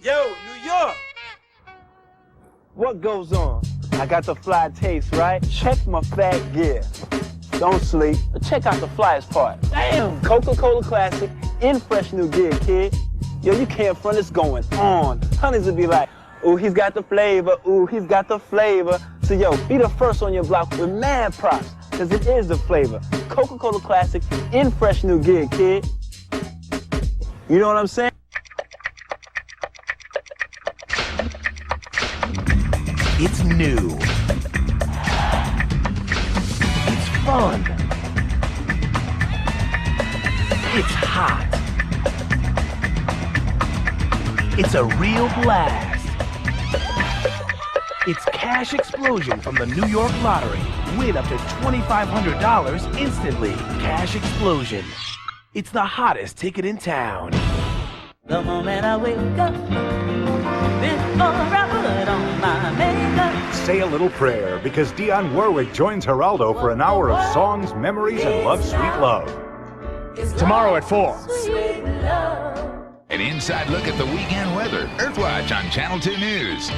Yo, New York! What goes on? I got the fly taste, right? Check my fat gear. Don't sleep. Check out the flyest part. Damn! Coca-Cola Classic in fresh new gear, kid. Yo, you can't front, it's going on. Honeys would be like, ooh, he's got the flavor. Ooh, he's got the flavor. So, yo, be the first on your block with mad props, because it is the flavor. Coca-Cola Classic in fresh new gear, kid. You know what I'm saying? It's new. It's fun. It's hot. It's a real blast. It's cash explosion from the New York Lottery. Win up to $2,500 instantly. Cash explosion. It's the hottest ticket in town. The moment I wake up, before I put on my makeup. Say a little prayer, because Dionne Warwick joins Geraldo for an hour of songs, memories, and love, sweet love. Tomorrow at 4. An inside look at the weekend weather. Earthwatch on Channel 2 News.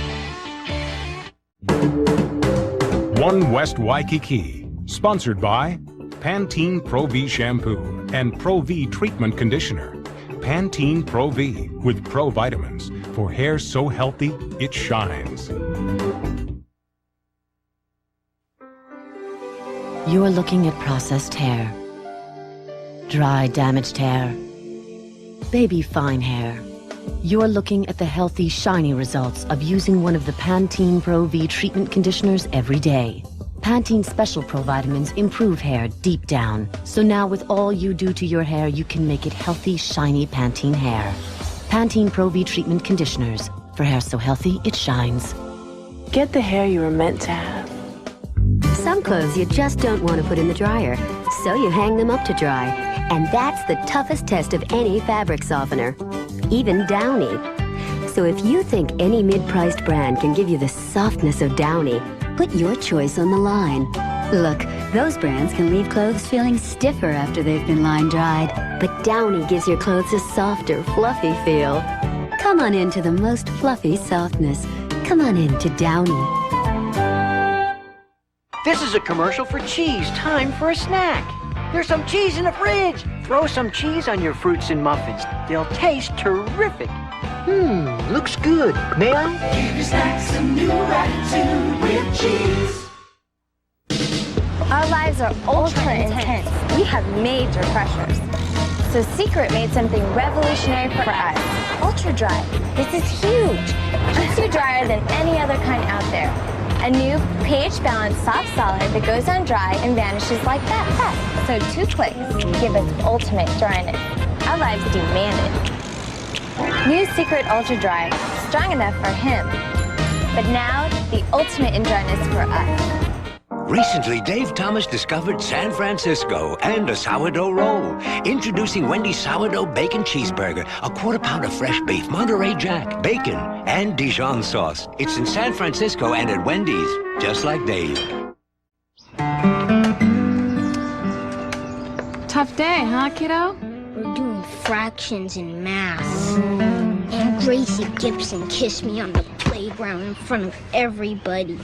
One West Waikiki, sponsored by Pantene Pro V Shampoo and Pro V Treatment Conditioner. Pantene Pro V with Pro Vitamins for hair so healthy it shines. You're looking at processed hair, dry, damaged hair, baby fine hair. You're looking at the healthy, shiny results of using one of the Pantene Pro V treatment conditioners every day. Pantene Special Pro Vitamins improve hair deep down. So now with all you do to your hair, you can make it healthy, shiny Pantene hair. Pantene Pro V treatment conditioners for hair so healthy it shines. Get the hair you were meant to have. Some clothes you just don't want to put in the dryer, so you hang them up to dry. And that's the toughest test of any fabric softener, even Downy. So if you think any mid-priced brand can give you the softness of Downy, put your choice on the line. Look, those brands can leave clothes feeling stiffer after they've been line-dried, but Downy gives your clothes a softer, fluffy feel. Come on into the most fluffy softness. Come on into Downy. This is a commercial for cheese. Time for a snack. There's some cheese in the fridge. Throw some cheese on your fruits and muffins. They'll taste terrific. Looks good. May I? Give your snacks a new attitude with cheese. Our lives are ultra intense. We have major pressures. So Secret made something revolutionary for us. Ultra Dry. This is huge. Keeps you drier than any other kind out there. A new pH-balanced soft solid that goes on dry and vanishes like that. So 2 clicks give us ultimate dryness. Our lives demand it. New Secret Ultra Dry, strong enough for him. But now, the ultimate in dryness for us. Recently, Dave Thomas discovered San Francisco and a sourdough roll. Introducing Wendy's Sourdough Bacon Cheeseburger, a quarter pound of fresh beef, Monterey Jack, bacon, and Dijon sauce. It's in San Francisco and at Wendy's, just like Dave. Tough day, huh, kiddo? We're doing fractions in math. And Gracie Gibson kissed me on the playground in front of everybody.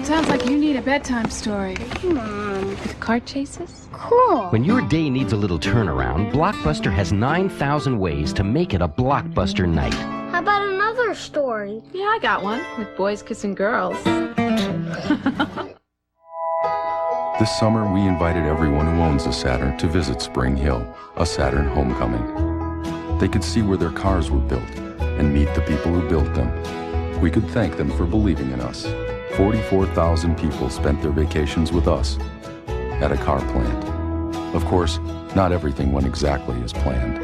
Sounds like you need a bedtime story. Mom. With car chases? Cool. When your day needs a little turnaround, Blockbuster has 9,000 ways to make it a Blockbuster night. How about another story? Yeah, I got one. With boys kissing girls. This summer, we invited everyone who owns a Saturn to visit Spring Hill, a Saturn homecoming. They could see where their cars were built and meet the people who built them. We could thank them for believing in us. 44,000 people spent their vacations with us at a car plant. Of course, not everything went exactly as planned,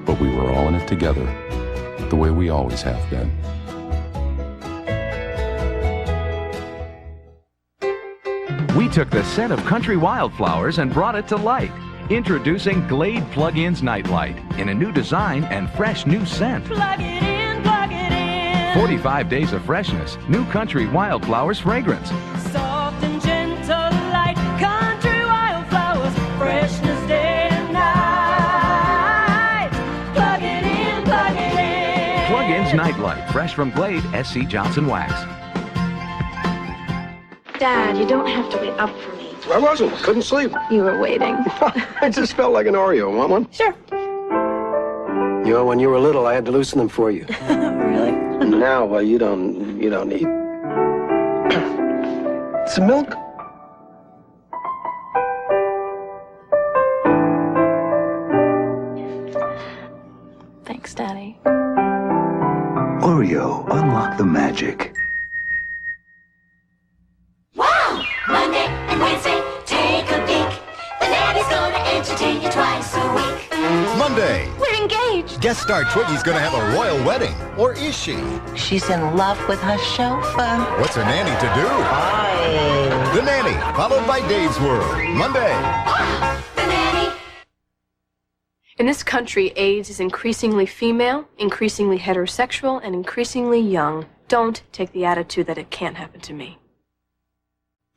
but we were all in it together, the way we always have been. We took the scent of country wildflowers and brought it to light. Introducing Glade Plug-ins Nightlight in a new design and fresh new scent. Plug it in, plug it in. 45 days of freshness, new country wildflowers fragrance. Soft and gentle light, country wildflowers, freshness day and night. Plug it in, plug it in. Plug-ins Nightlight, fresh from Glade, SC Johnson Wax. Dad, you don't have to wait up for me. I wasn't. Couldn't sleep. You were waiting. I just felt like an Oreo. Want one? Sure. You know, when you were little, I had to loosen them for you. Really? Now, well, you don't need. Some milk? Thanks, Daddy. Oreo, unlock the magic. Wow! Monday and Wednesday, take a peek. The Nanny's gonna entertain you twice a week. Monday. We're engaged. Guest star Twiggy's gonna have a royal wedding. Or is she? She's in love with her chauffeur. What's a nanny to do? Hi. The Nanny, followed by Dave's World. Monday. The Nanny. In this country, AIDS is increasingly female, increasingly heterosexual, and increasingly young. Don't take the attitude that it can't happen to me.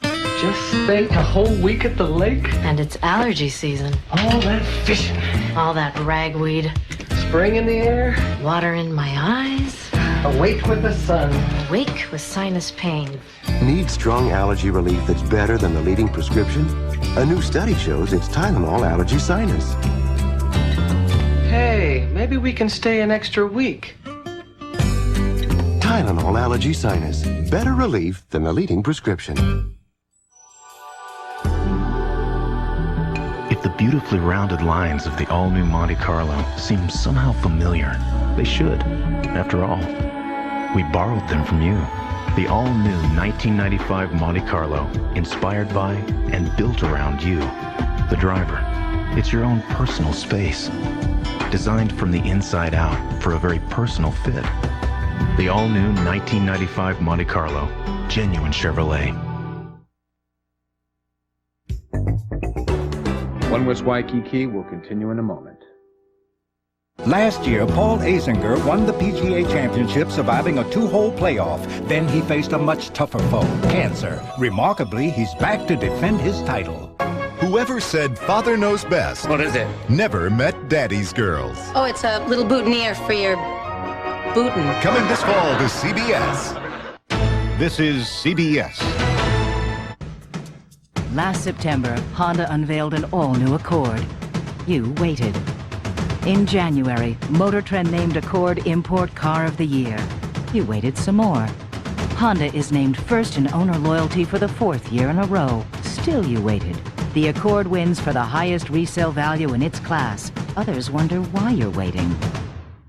Just spent a whole week at the lake. And it's allergy season. All that fishing. All that ragweed. Spring in the air. Water in my eyes. Awake with the sun. Awake with sinus pain. Need strong allergy relief that's better than the leading prescription? A new study shows it's Tylenol Allergy Sinus. Hey, maybe we can stay an extra week. Tylenol Allergy Sinus. Better relief than the leading prescription. If the beautifully rounded lines of the all-new Monte Carlo seem somehow familiar, they should. After all, we borrowed them from you. The all-new 1995 Monte Carlo, inspired by and built around you, the driver. It's your own personal space. Designed from the inside out for a very personal fit. The all-new 1995 Monte Carlo, genuine Chevrolet. One West Waikiki will continue in a moment. Last year, Paul Azinger won the PGA Championship, surviving a 2-hole playoff. Then he faced a much tougher foe, cancer. Remarkably, he's back to defend his title. Whoever said father knows best. What is it? Never met daddy's girls. Oh, it's a little boutonniere for your bootin'. Coming this fall to CBS. This is CBS. Last September, Honda unveiled an all-new Accord. You waited. In January, Motor Trend named Accord Import Car of the Year. You waited some more. Honda is named first in owner loyalty for the 4th year in a row. Still you waited. The Accord wins for the highest resale value in its class. Others wonder why you're waiting.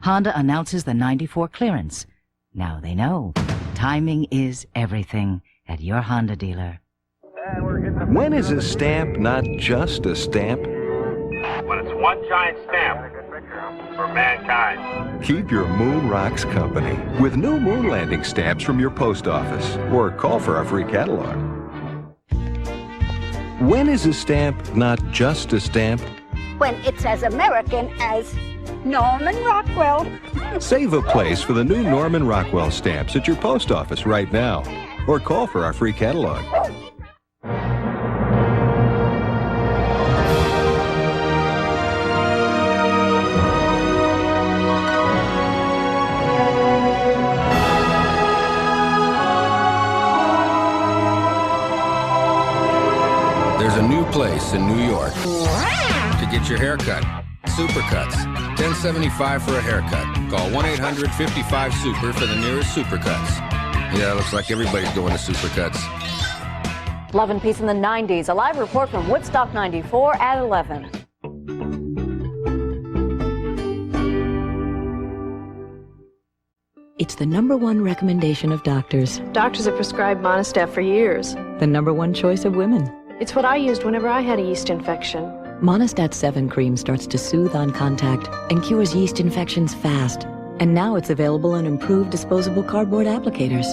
Honda announces the 94 clearance. Now they know. Timing is everything at your Honda dealer. When is a stamp not just a stamp? When it's one giant stamp for mankind. Keep your moon rocks company with new moon landing stamps from your post office or call for our free catalog. When is a stamp not just a stamp? When it's as American as Norman Rockwell. Save a place for the new Norman Rockwell stamps at your post office right now or call for our free catalog. There's a new place in New York to get your hair cut. Supercuts. $10.75 for a haircut. Call 1-800-55-SUPER for the nearest Supercuts. Yeah, looks like everybody's going to Supercuts. Love and Peace in the 90s. A live report from Woodstock 94 at 11. It's the #1 recommendation of doctors. Doctors have prescribed Monistat for years. The #1 choice of women. It's what I used whenever I had a yeast infection. Monistat 7 cream starts to soothe on contact and cures yeast infections fast. And now it's available in improved disposable cardboard applicators.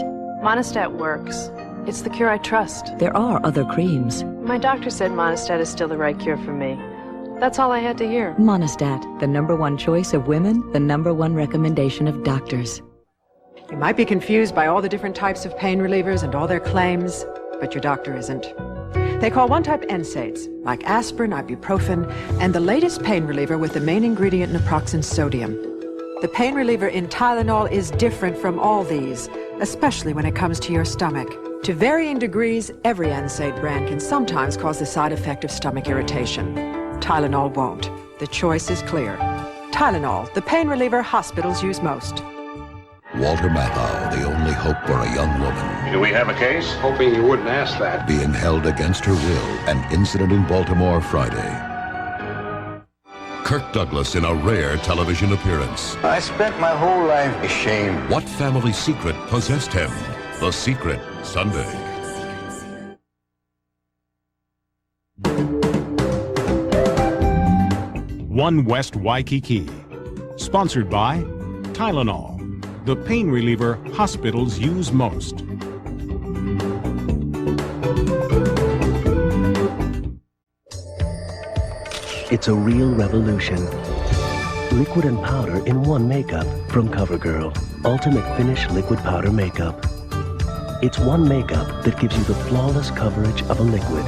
Monistat works. It's the cure I trust. There are other creams. My doctor said Monistat is still the right cure for me. That's all I had to hear. Monistat, the #1 choice of women, the #1 recommendation of doctors. You might be confused by all the different types of pain relievers and all their claims, but your doctor isn't. They call one type NSAIDs, like aspirin, ibuprofen, and the latest pain reliever with the main ingredient naproxen sodium. The pain reliever in Tylenol is different from all these, especially when it comes to your stomach. To varying degrees, every NSAID brand can sometimes cause the side effect of stomach irritation. Tylenol won't. The choice is clear. Tylenol, the pain reliever hospitals use most. Walter Matthau, the only hope for a young woman. Do we have a case? Hoping you wouldn't ask that. Being held against her will. An incident in Baltimore Friday. Kirk Douglas in a rare television appearance. I spent my whole life ashamed. What family secret possessed him? The Secret, Sunday. One West Waikiki. Sponsored by Tylenol, the pain reliever hospitals use most. It's a real revolution. Liquid and powder in one makeup from CoverGirl. Ultimate Finish Liquid Powder Makeup. It's one makeup that gives you the flawless coverage of a liquid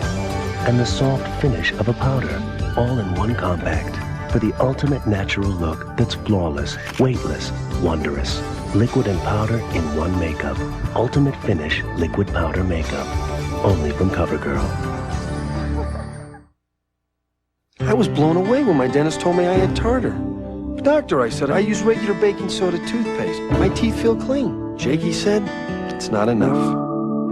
and the soft finish of a powder, all in one compact. For the ultimate natural look that's flawless, weightless, wondrous. Liquid and powder in one makeup. Ultimate Finish Liquid Powder Makeup. Only from CoverGirl. I was blown away when my dentist told me I had tartar. Doctor, I said, I use regular baking soda toothpaste. My teeth feel clean. Jakey said, it's not enough.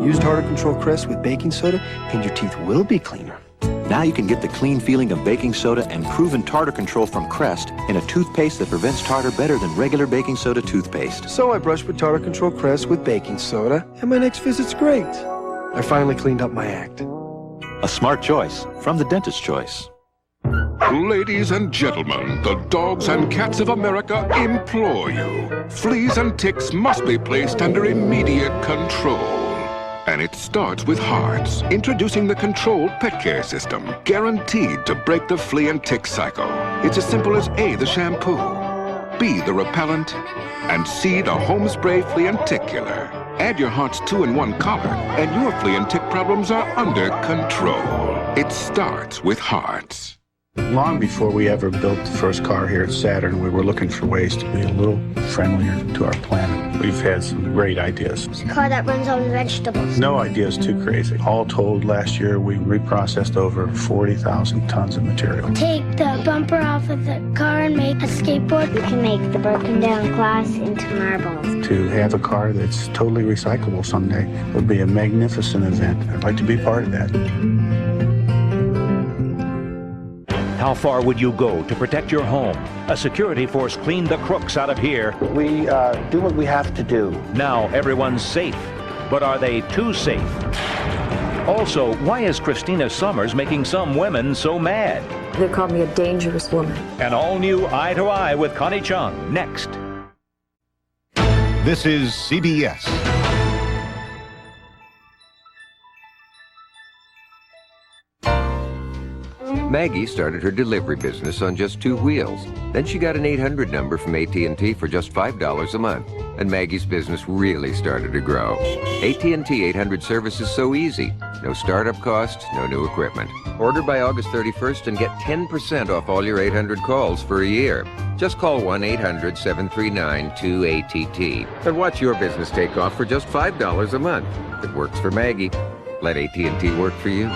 Use Tartar Control Crest with baking soda and your teeth will be cleaner. Now you can get the clean feeling of baking soda and proven tartar control from Crest in a toothpaste that prevents tartar better than regular baking soda toothpaste. So I brushed with Tartar Control Crest with baking soda, and my next visit's great. I finally cleaned up my act. A smart choice from the dentist's choice. Ladies and gentlemen, the dogs and cats of America implore you. Fleas and ticks must be placed under immediate control. And it starts with Hearts, introducing the controlled pet care system, guaranteed to break the flea and tick cycle. It's as simple as A, the shampoo, B, the repellent, and C, the home spray flea and tick killer. Add your Hearts 2-in-1 collar, and your flea and tick problems are under control. It starts with Hearts. Long before we ever built the first car here at Saturn, we were looking for ways to be a little friendlier to our planet. We've had some great ideas. It's a car that runs on vegetables. No idea is too crazy. All told, last year we reprocessed over 40,000 tons of material. Take the bumper off of the car and make a skateboard. We can make the broken down glass into marbles. To have a car that's totally recyclable someday would be a magnificent event. I'd like to be part of that. How far would you go to protect your home? A security force cleaned the crooks out of here. We do what we have to do. Now everyone's safe. But are they too safe? Also, why is Christina Summers making some women so mad? They call me a dangerous woman. An all-new Eye to Eye with Connie Chung, next. This is CBS. Maggie started her delivery business on just 2 wheels. Then she got an 800 number from AT&T for just $5 a month. And Maggie's business really started to grow. AT&T 800 service is so easy. No startup cost, no new equipment. Order by August 31st and get 10% off all your 800 calls for a year. Just call 1-800-739-2ATT and watch your business take off for just $5 a month. It works for Maggie. Let AT&T work for you.